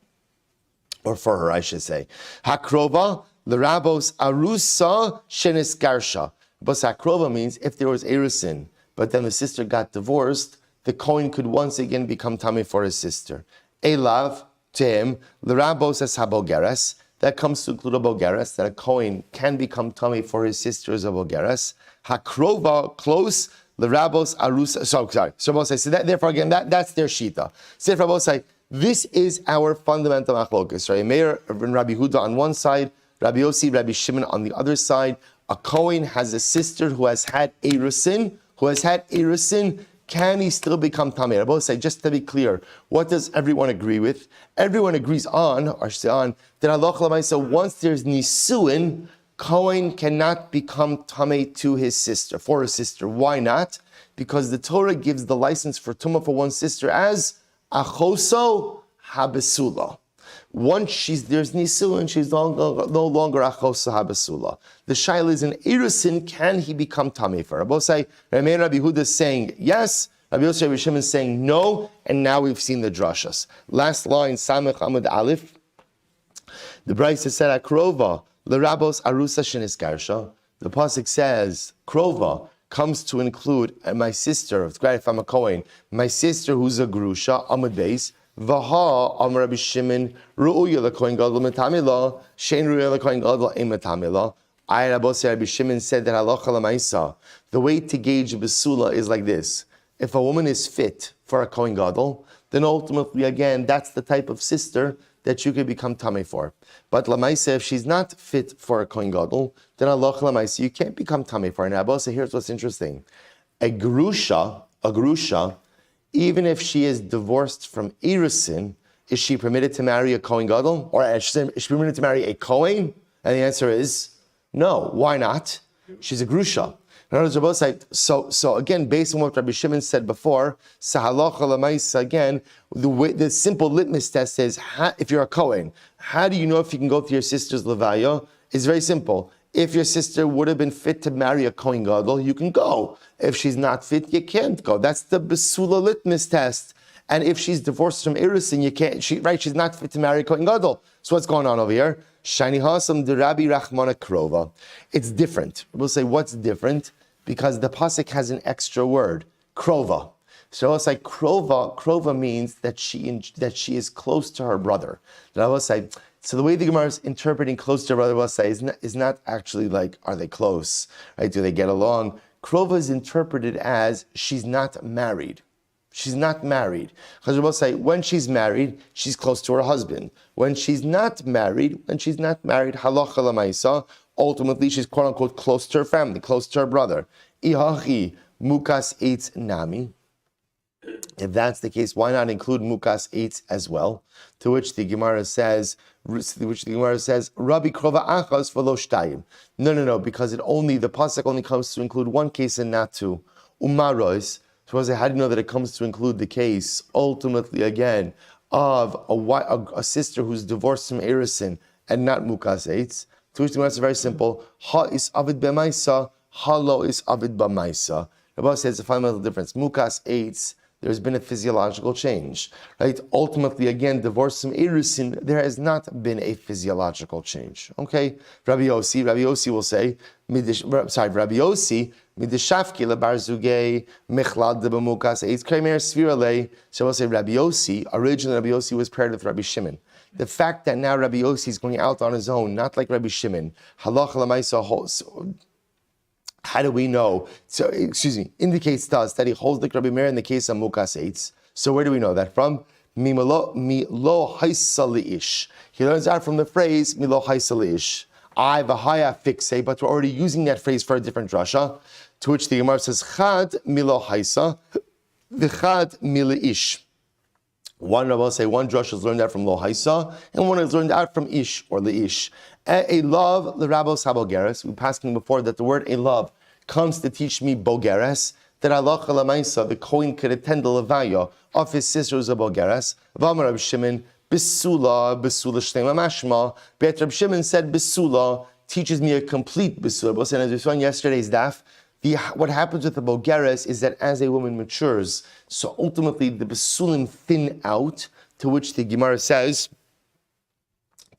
or for her, I should say. Hakrova l'rabos arusa shenis garsha. But hakrova means if there was erisin, but then the sister got divorced, the Kohen could once again become tamei for his sister. Elav, to him, l'rabos es habogeres, that comes to include a bogeres, that a Kohen can become tamei for his sister as a bogeres. Hakrova, close, l'rabos arusa, so Rabbi say, therefore again, that's their shita. So Rabbi say, this is our fundamental machlokus. Rabbi Meir and Rabbi Huda on one side, Rabbi Yossi, Rabbi Shimon on the other side. A Kohen has a sister who has had erisin, can he still become tamei? I both say, just to be clear, what does everyone agree with? Everyone agrees on, or say on, that halacha l'maisa, once there's nisuin, Kohen cannot become tamei to his sister, for his sister. Why not? Because the Torah gives the license for tumah for one sister as achoso habesula. Once there's nisuin, she's no longer achosa habesula. The shaila is in erusin, can he become tamei for her? Both say, Rabbi Huda is saying yes, Rabbi Yosef Rabbi Shimon is saying no, and now we've seen the drashas. Last line, Samech Amud Aleph. The Brisa said, Akrova, l'rabos arusa shenisgarsha. The pasuk says, Krova comes to include my sister, if I'm a Kohen, my sister who's a grusha, Amud Beis, Vaha Amar Rabbi Shimon Ru'uya LaKohen Gadol Metamila Shein Ru'uya LaKohen Gadol Ein Metamila. Rabbi Shimon said that halacha l'maisa, the way to gauge besula is like this: if a woman is fit for a Kohen Gadol, then ultimately again that's the type of sister that you could become tamei for. But l'maisa, if she's not fit for a Kohen Gadol, then halacha l'maisa you can't become tamei for her. Now, here's what's interesting: a grusha, even if she is divorced from Erusin, is she permitted to marry a Kohen Gadol? Or is she permitted to marry a Kohen? And the answer is no. Why not? She's a Grusha. In other words, so again, based on what Rabbi Shimon said before, Sahalacha Lamaisa, again, the simple litmus test is, if you're a Kohen, how do you know if you can go to your sister's Levaya? It's very simple. If your sister would have been fit to marry a Kohen Gadol, you can go. If she's not fit, you can't go. That's the Besula litmus test. And if she's divorced from Erusin, you can't. She's not fit to marry a Kohen Gadol. So what's going on over here? Shani Hasam de Rabbi Rachmana Krova. It's different. We'll say what's different because the pasuk has an extra word, Krova. So it's like Krova means that she is close to her brother. That I will say. So the way the Gemara is interpreting close to her brother, will say, is not actually like, are they close? Right? Do they get along? Krova is interpreted as she's not married. She's not married. Because we will say, when she's married, she's close to her husband. When she's not married, halacha l'maisa, ultimately she's quote unquote close to her family, close to her brother. Ihachi mukas eitz nami. If that's the case, why not include mukas eitz as well? To which the Gemara says, Rabbi Krova achas v'lo shtayim. No, because the pasuk only comes to include one case and not two. Umaros. So I say, how do you know that it comes to include the case, ultimately again, of a sister who's divorced from Erusin and not mukas eitz? To which the Gemara is very simple. Ha is avid b'maisa, ha lo is avid b'maisa. Rabbi says a fundamental difference. Mukas eitz, there's been a physiological change, right? Ultimately, again, divorce from Erusin, there has not been a physiological change. Okay, Rabbi Yossi will say, Rabbi Yossi, midishafki lebar zugei mechlad debemukas eitz kremer svirale. So we'll say Rabbi Yossi. Originally, Rabbi Yossi was paired with Rabbi Shimon. The fact that now Rabbi Yossi is going out on his own, not like Rabbi Shimon, halacha l'maisa. How do we know? So, indicates to us that he holds like Rabbi Meir in the case of mukas eitz. So where do we know that from? Mi lo haisa li'ish. He learns out from the phrase mi lo haisa li'ish. I v'haya fixe, but we're already using that phrase for a different drasha. To which the Gemara says chad mi lo haisa, v'chad mi li'ish. One drasha is learned out from lo haisa, and one is learned out from ish or li'ish. A love, the Rabos Habogeres. We passed before that the word a love comes to teach me bogeres, that halacha l'maisa, the Kohen could attend the levaya of his sisters of bogeres. V'amar Rabbi Shimon, besula shlema mashma. But Rabbi Shimon said besula teaches me a complete besula. But as we saw in yesterday's daf, what happens with the bogeres is that as a woman matures, so ultimately the besulim thin out, to which the Gemara says,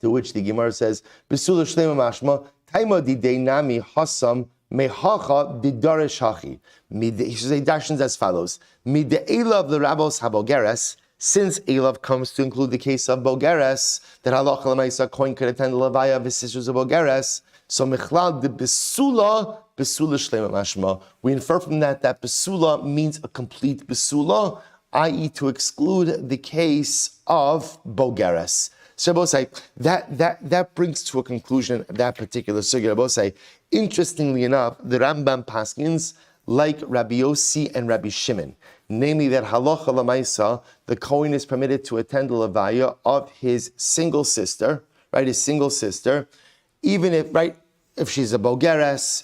Besula Shlema Mashma, Taima Didei Nami Hasam Mehacha Didaresh Hachi. He says dashins as follows. Mide Elav the Rabos Habogeres, since Elav comes to include the case of Bogeres, that halacha l'maisa Kohen could attend the levaya of his sisters of Bogeres. So Mechlal the Besula Shlema Mashma. We infer from that Besula means a complete Besula, i.e. to exclude the case of Bogeres. So both say that brings to a conclusion that particular sugya. Both say, interestingly enough, the Rambam paskins like Rabbi Yossi and Rabbi Shimon. namely that halacha lamaisa, the Kohen is permitted to attend the levaya of his single sister, right? His single sister, even if, right, if she's a bogeres,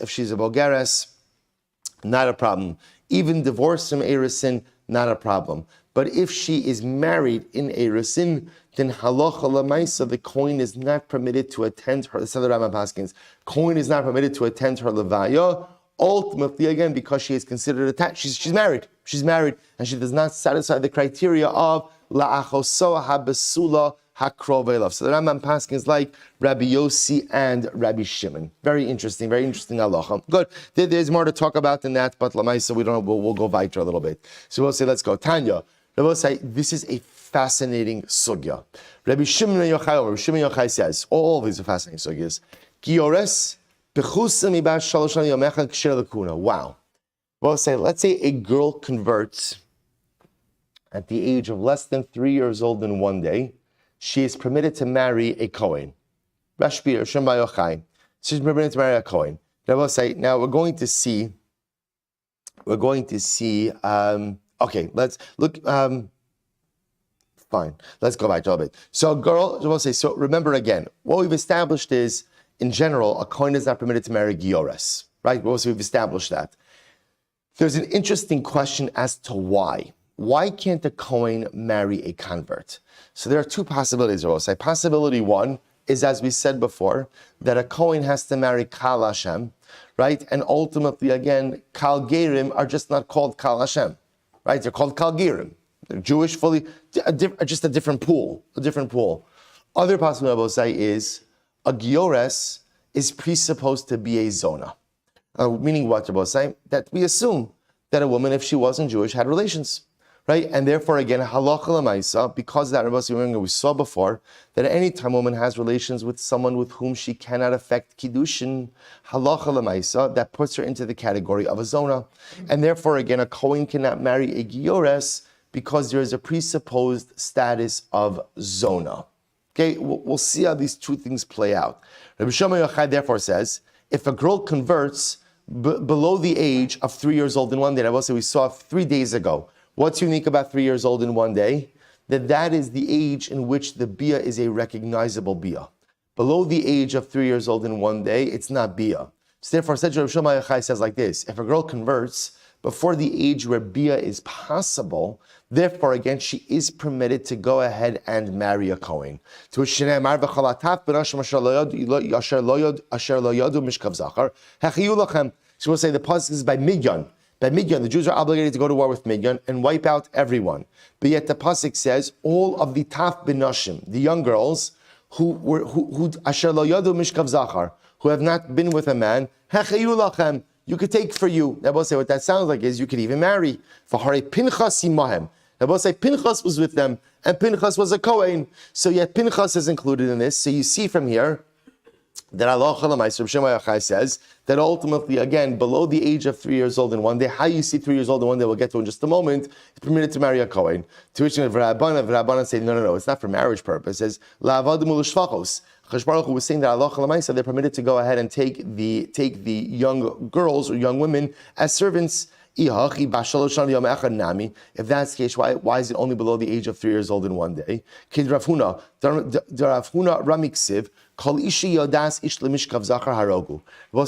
not a problem. Even divorced from Erusin, not a problem. But if she is married in Erusin, then halacha lamaisa, the Kohen is not permitted to attend her. The Seder Rambam Paskins, Kohen is not permitted to attend her levaya. Ultimately, again, because she is considered attached, she's married, and she does not satisfy the criteria of la'achoso habesula hakrov. So the Rambam Paskins like Rabbi Yossi and Rabbi Shimon. Very interesting halacha. Good. There's more to talk about than that, but lamaisa we'll go weiter a little bit. So we'll say, let's go. Tanya. We'll say this is a fascinating sugya. Rabbi Shimon Yochai says, all of these are fascinating sugyas. Giores. Wow. Well, let's say a girl converts at the age of less than 3 years old in one day. She is permitted to marry a Kohen. She's permitted to marry a Kohen. Now we're going to see, okay, let's look, fine. Let's go back a little bit. So a girl, we'll say, so remember again, what we've established is, in general, a Kohen is not permitted to marry Giores, right? Well, so we've established that. There's an interesting question as to why. Why can't a Kohen marry a convert? So there are two possibilities, I will say. Possibility one is, as we said before, that a Kohen has to marry Kal Hashem, right? And ultimately, again, Kal Gerim are just not called Kal Hashem, right? They're called Kal Gerim. They're Jewish, fully, just a different pool, Other possibility, I will say, is a Giores is presupposed to be a zona. Meaning what, Rabbi saying? That we assume that a woman, if she wasn't Jewish, had relations, right? And therefore, again, halacha l'maisa, because of that, Rabbi, we saw before, that at any time a woman has relations with someone with whom she cannot affect kiddushin, halacha l'maisa, that puts her into the category of a zona. And therefore, again, a Kohen cannot marry a Giores because there is a presupposed status of zona. Okay, we'll see how these two things play out. Rabbi Shmuel Silber therefore says, if a girl converts below the age of 3 years old in one day, I will say we saw 3 days ago. What's unique about 3 years old in one day? That is the age in which the bia is a recognizable bia. Below the age of 3 years old in one day, it's not bia. So therefore, Rabbi Shmuel Silber says like this: if a girl converts before the age where bia is possible, therefore, again, she is permitted to go ahead and marry a Kohen. To which Shneimar v'chalataf b'nashim asher lo yadu mishkav zachar hechiyu lachem. She will say the pasuk is by Midyan. By Midyan, the Jews are obligated to go to war with Midyan and wipe out everyone. But yet the pasuk says all of the taf b'nashim, the young girls who asher lo yadu mishkav zachar, who have not been with a man, hechiyu lachem, you could take for you. Now, we'll say what that sounds like is you could even marry. V'harei Pinchas imahem. Now, we'll say Pinchas was with them, and Pinchas was a Kohen. So yet Pinchas is included in this. So you see from here that Allah Shmuel says that ultimately, again, below the age of 3 years old in one day, how you see 3 years old in one day, we'll get to in just a moment, is permitted to marry a Kohen. To which Rabbanan say, no, it's not for marriage purposes. Chashbar Baruch Hu was saying that Allah Chalamaysa, they're permitted to go ahead and take the young girls or young women as servants. If that's the case, why is it only below the age of 3 years old in one day? We'll say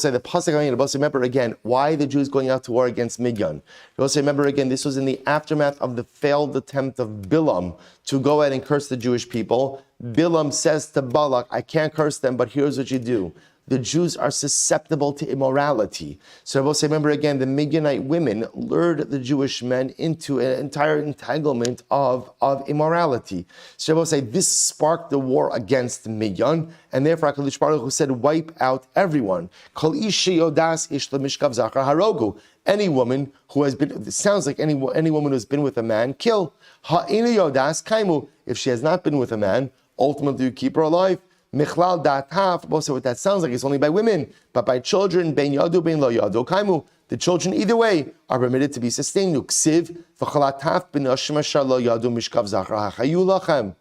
the pasuk. We'll say, remember again, why the Jews going out to war against Midyan? We'll say, remember again, this was in the aftermath of the failed attempt of Bilam to go ahead and curse the Jewish people. Bilam says to Balak, I can't curse them, but here's what you do. The Jews are susceptible to immorality. So I will say, remember again, the Midianite women lured the Jewish men into an entire entanglement of immorality. So I will say, this sparked the war against Midian, and therefore HaKadosh Baruch Hu said, wipe out everyone. Kol ishi yodas ish lemishkav zachar harogu. Any woman who has been, it sounds like any woman who has been with a man, kill. Ha'ina yodas kaimu. If she has not been with a man, ultimately you keep her alive. Michlal dataf, also what that sounds like, it's only by women, but by children, ben yadu, ben lo yadu, kaimu. The children, either way, are permitted to be sustained. Ksiv, v'chalataf, ben ashmasha lo yadu, mishkav zachar hachayu lachem.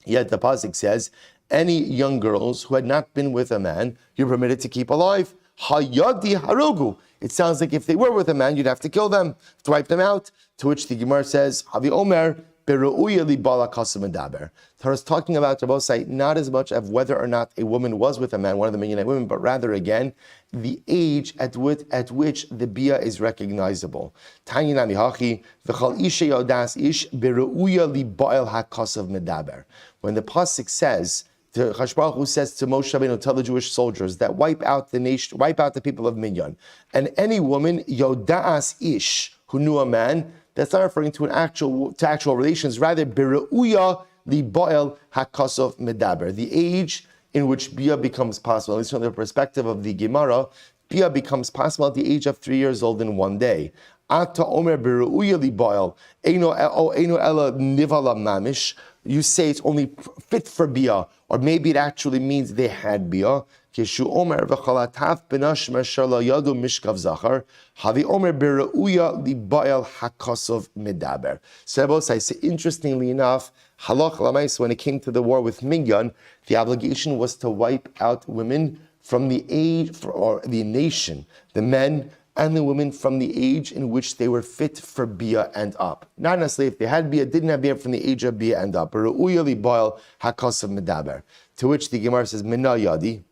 Yet the pasuk says, any young girls who had not been with a man, you're permitted to keep alive. Hayadi harugu. It sounds like if they were with a man, you'd have to kill them, to wipe them out. To which the Gemara says, Havi Omer, Beru'uya li bala kasam medaber. Torah is talking about Rabbosai not as much of whether or not a woman was with a man, one of the Midianite women, but rather again the age at which the bia is recognizable. Tanya nami hachi v'chal isha yodas ish beru'uya li ba'el hakasav medaber. When the pasuk says, Chashon Baruch Hu says to Moshe Rabbeinu, tell the Jewish soldiers that wipe out the nation, wipe out the people of Midian, and any woman yodas ish who knew a man. That's not referring to actual relations. Rather, beru'uya li ba'el hakasov medaber, the age in which bia becomes possible. At least from the perspective of the Gemara, bia becomes possible at the age of 3 years old in one day. Ata omer beru'uya li ba'el eino ela nivala mamish. You say it's only fit for bia, or maybe it actually means they had bia. Keshu omer v'chalatav benash mesher la yadu mishkav zachar havi omer beru'uya li ba'el hakasov medaber. So I say, interestingly enough, halach lamais, when it came to the war with Midian, the obligation was to wipe out women from the age, or the nation, the men and the women from the age in which they were fit for bia and up. Not necessarily if they had bia, didn't have bia, from the age of bia and up. Beru'uya li ba'el hakasov medaber. To which the Gemara says, Mina yadi.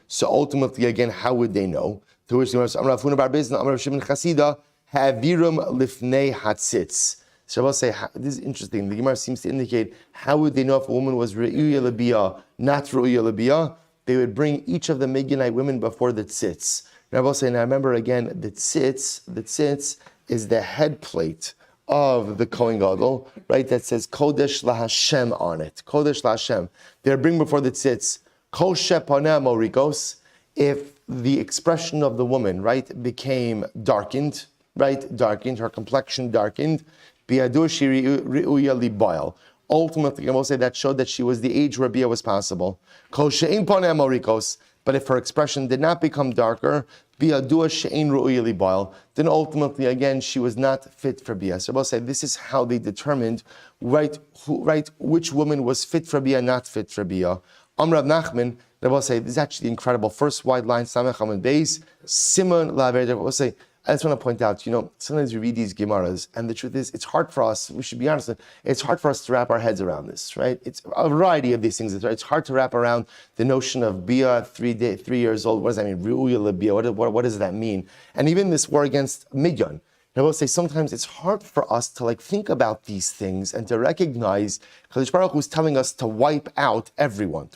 So ultimately, again, how would they know? To which the Gemara says, Amar Rafuna bar Bezna, Amar Shimon Chasida, Havirum lifnei hatzitz. So I will say, this is interesting. The Gemara seems to indicate, how would they know if a woman was re'uya lebia, not re'uya lebia? They would bring each of the Midianite women before the tzitz. Now I will say, now remember again, the tzitz is the head plate of the Kohen Gadol, right? That says Kodesh LaHashem on it. Kodesh LaHashem. They're bring before the tzitz. Kol shepaneh morikos. If the expression of the woman, right, became darkened, her complexion darkened, bi'adur shiri ri'uya li ba'el. Ultimately, I will say that showed that she was the age where bia was possible. Kol she'ein paneh morikos. But if her expression did not become darker, bi'adur she'ein ru'uya li ba'el, then ultimately, again, she was not fit for bia. So I will say this is how they determined, which woman was fit for bia, not fit for bia. Rav Nachman, I will say, this is actually incredible. First wide line, Samech Hamad Beis, Simon Laver. I will say, I just want to point out, sometimes we read these Gemaras, and the truth is, it's hard for us, we should be honest, it's hard for us to wrap our heads around this, right? It's a variety of these things. It's hard to wrap around the notion of Bia, 3 years old. What does that mean? Ru'uya lebia, what does that mean? And even this war against Midian. I will say sometimes it's hard for us to think about these things and to recognize Kadosh Baruch Hu is telling us to wipe out everyone,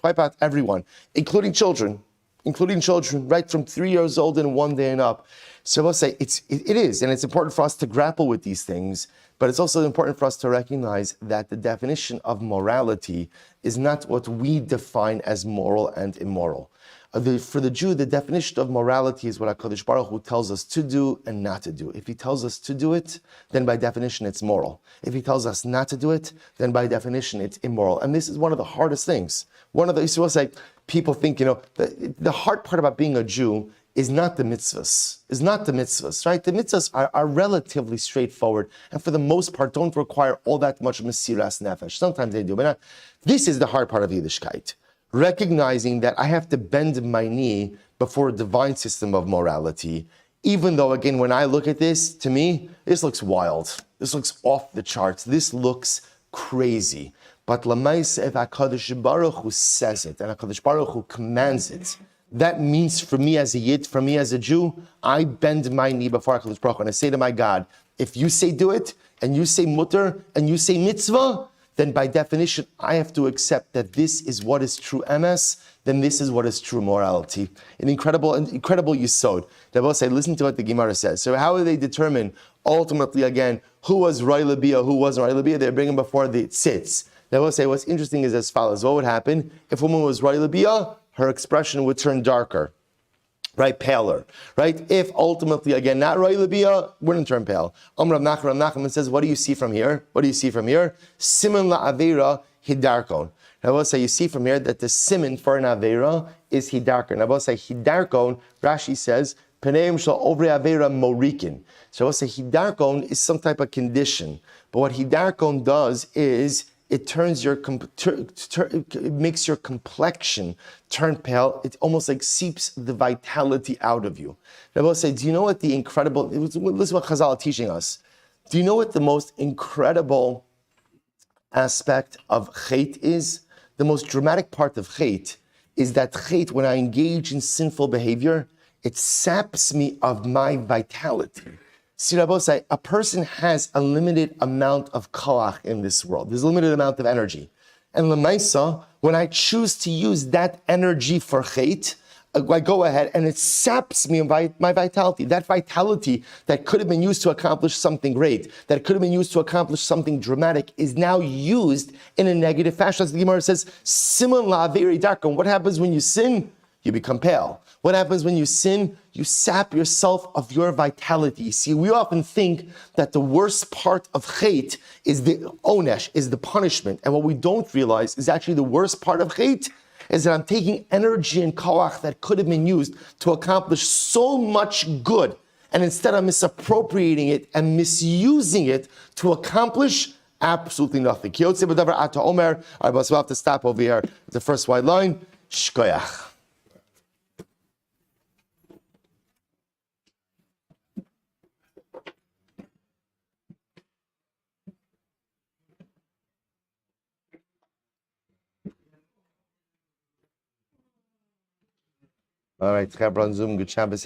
including children, right from 3 years old and one day and up. So I will say it is, and it's important for us to grapple with these things, but it's also important for us to recognize that the definition of morality is not what we define as moral and immoral. For the Jew, the definition of morality is what HaKadosh Baruch Hu tells us to do and not to do. If he tells us to do it, then by definition it's moral. If he tells us not to do it, then by definition it's immoral. And this is one of the hardest things. People think, the hard part about being a Jew is not the mitzvahs, right? The mitzvahs are relatively straightforward, and for the most part don't require all that much mesiras nefesh. Sometimes they do, but not. This is the hard part of Yiddishkeit. Recognizing that I have to bend my knee before a divine system of morality, even though, again, when I look at this, to me, this looks wild. This looks off the charts. This looks crazy. But Lamaisa, if HaKadosh Baruch Hu says it, and HaKadosh Baruch Hu commands it, that means for me as a Yid, for me as a Jew, I bend my knee before HaKadosh Baruch Hu, and I say to my God, if you say do it, and you say mutter, and you say mitzvah, then by definition, I have to accept that this is what is true emes, then this is what is true morality. An incredible yisod. They will say, listen to what the Gemara says. So how do they determine, ultimately again, who was Rai Labia, who wasn't Rai Labia? They bring him before the tzitz. They will say, what's interesting is as follows. What would happen? If a woman was Rai Labia, her expression would turn darker. Right, paler, right? If ultimately, again, not Rai Labia, wouldn't turn pale. Rav Nachman says, what do you see from here? Siman la'avera hidarkon. I will say, you see from here that the siman for an avera is hidarkon. I will say, hidarkon, Rashi says, peneim shal ovre avera morikin. So I will say, hidarkon is some type of condition. But what hidarkon does is it turns it makes your complexion turn pale. It almost like seeps the vitality out of you. Rabbi say, do you know what the incredible, listen what Chazal are teaching us. Do you know what the most incredible aspect of chait is? The most dramatic part of chait is that chait, when I engage in sinful behavior, it saps me of my vitality. See, Rabosai, a person has a limited amount of koach in this world. There's a limited amount of energy. And Lamaisa, when I choose to use that energy for chait, I go ahead and it saps me of my vitality. That vitality that could have been used to accomplish something great, that could have been used to accomplish something dramatic, is now used in a negative fashion. As the Gemara says, Simon la very dark. And what happens when you sin? You become pale. What happens when you sin? You sap yourself of your vitality. See, we often think that the worst part of chait is the onesh, is the punishment. And what we don't realize is actually the worst part of chait is that I'm taking energy and koach that could have been used to accomplish so much good. And instead I'm misappropriating it and misusing it to accomplish absolutely nothing. We'll have to stop over here. The first white line, shkoyach. All right, Chabran Zoom, good Shabbos.